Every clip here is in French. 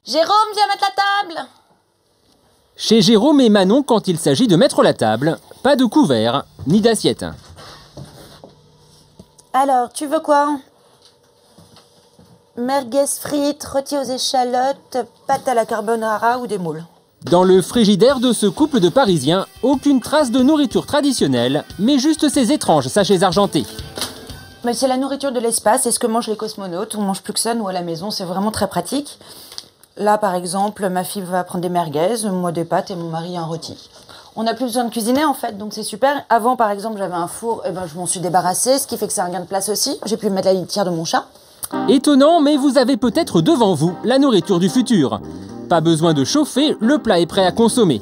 Jérôme, viens mettre la table. Chez Jérôme et Manon, quand il s'agit de mettre la table, pas de couvert, ni d'assiette. Alors, tu veux quoi? Merguez frites, rôti aux échalotes, pâte à la carbonara ou des moules? Dans le frigidaire de ce couple de Parisiens, aucune trace de nourriture traditionnelle, mais juste ces étranges sachets argentés. Mais c'est la nourriture de l'espace, c'est ce que mangent les cosmonautes. On mange plus que ça, nous, à la maison, c'est vraiment très pratique. Là, par exemple, ma fille va prendre des merguez, moi des pâtes et mon mari un rôti. On n'a plus besoin de cuisiner, en fait, donc c'est super. Avant, par exemple, j'avais un four, et je m'en suis débarrassée, ce qui fait que c'est un gain de place aussi. J'ai pu mettre la litière de mon chat. Étonnant, mais vous avez peut-être devant vous la nourriture du futur. Pas besoin de chauffer, le plat est prêt à consommer.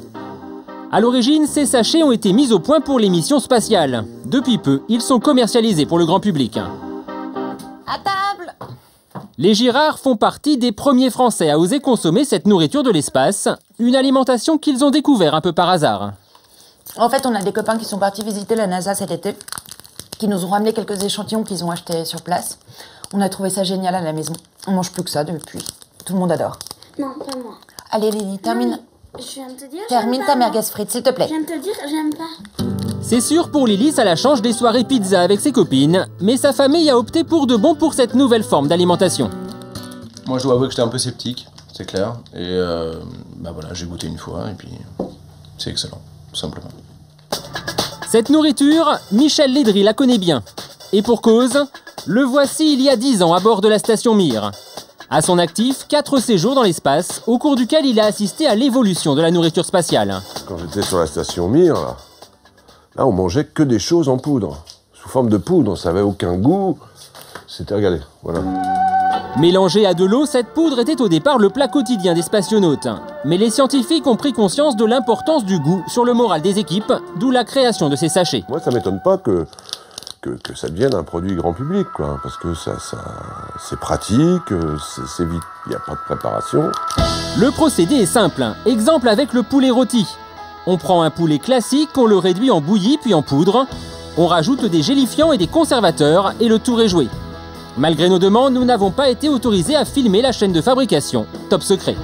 À l'origine, ces sachets ont été mis au point pour les missions spatiales. Depuis peu, ils sont commercialisés pour le grand public. À table! Les Girard font partie des premiers Français à oser consommer cette nourriture de l'espace, une alimentation qu'ils ont découvert un peu par hasard. En fait, on a des copains qui sont partis visiter la NASA cet été, qui nous ont ramené quelques échantillons qu'ils ont achetés sur place. On a trouvé ça génial à la maison. On mange plus que ça depuis. Tout le monde adore. Non, pas moi. Allez Lily, termine. Je viens de te dire. Termine ta merguez frites, s'il te plaît. Je viens de te dire, j'aime pas. C'est sûr, pour Lily, ça la change des soirées pizza avec ses copines, mais sa famille a opté pour de bon pour cette nouvelle forme d'alimentation. Moi, je dois avouer que j'étais un peu sceptique, c'est clair. Et voilà, j'ai goûté une fois et puis c'est excellent, tout simplement. Cette nourriture, Michel Lédry la connaît bien. Et pour cause, le voici il y a 10 ans à bord de la station Mir. À son actif, 4 séjours dans l'espace, au cours duquel il a assisté à l'évolution de la nourriture spatiale. Quand j'étais sur la station Mir, là, on mangeait que des choses en poudre. Sous forme de poudre, ça n'avait aucun goût. C'était régalé, voilà. Mélangée à de l'eau, cette poudre était au départ le plat quotidien des spationautes. Mais les scientifiques ont pris conscience de l'importance du goût sur le moral des équipes, d'où la création de ces sachets. Moi, ça ne m'étonne pas que ça devienne un produit grand public, quoi, parce que c'est pratique, c'est vite, il n'y a pas de préparation. Le procédé est simple, exemple avec le poulet rôti. On prend un poulet classique, on le réduit en bouillie puis en poudre, on rajoute des gélifiants et des conservateurs et le tour est joué. Malgré nos demandes, nous n'avons pas été autorisés à filmer la chaîne de fabrication, top secret.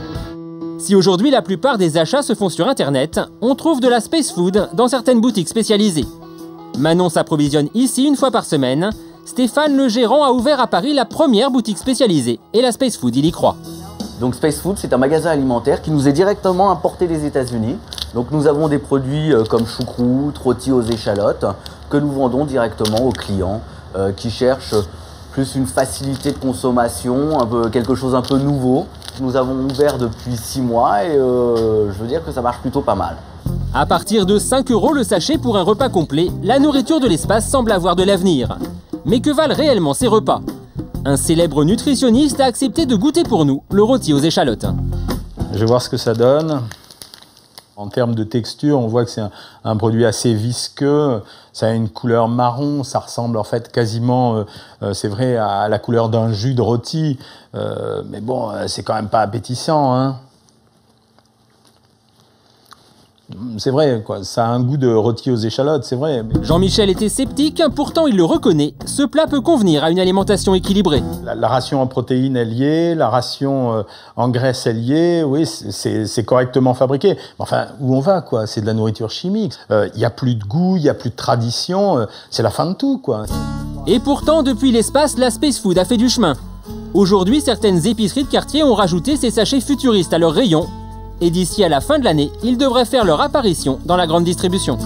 Si aujourd'hui la plupart des achats se font sur internet, on trouve de la space food dans certaines boutiques spécialisées. Manon s'approvisionne ici une fois par semaine. Stéphane, le gérant, a ouvert à Paris la première boutique spécialisée. Et la Space Food, il y croit. Donc Space Food, c'est un magasin alimentaire qui nous est directement importé des États-Unis. Donc nous avons des produits comme choucroute, rôti aux échalotes, que nous vendons directement aux clients qui cherchent plus une facilité de consommation, quelque chose un peu nouveau. Nous avons ouvert depuis 6 mois et je veux dire que ça marche plutôt pas mal. À partir de 5 € le sachet pour un repas complet, la nourriture de l'espace semble avoir de l'avenir. Mais que valent réellement ces repas? Un célèbre nutritionniste a accepté de goûter pour nous le rôti aux échalotes. Je vais voir ce que ça donne. En termes de texture, on voit que c'est un produit assez visqueux. Ça a une couleur marron, ça ressemble en fait quasiment, c'est vrai, à la couleur d'un jus de rôti. Mais bon, c'est quand même pas appétissant, hein. C'est vrai, quoi. Ça a un goût de rôti aux échalotes, c'est vrai. Jean-Michel était sceptique, pourtant il le reconnaît. Ce plat peut convenir à une alimentation équilibrée. La ration en protéines est liée, la ration en graisse est liée, oui, c'est correctement fabriqué. Enfin, où on va, quoi? C'est de la nourriture chimique. Il n'y a plus de goût, il n'y a plus de tradition, c'est la fin de tout, quoi. Et pourtant, depuis l'espace, la Space Food a fait du chemin. Aujourd'hui, certaines épiceries de quartier ont rajouté ces sachets futuristes à leurs rayons. Et d'ici à la fin de l'année, ils devraient faire leur apparition dans la grande distribution.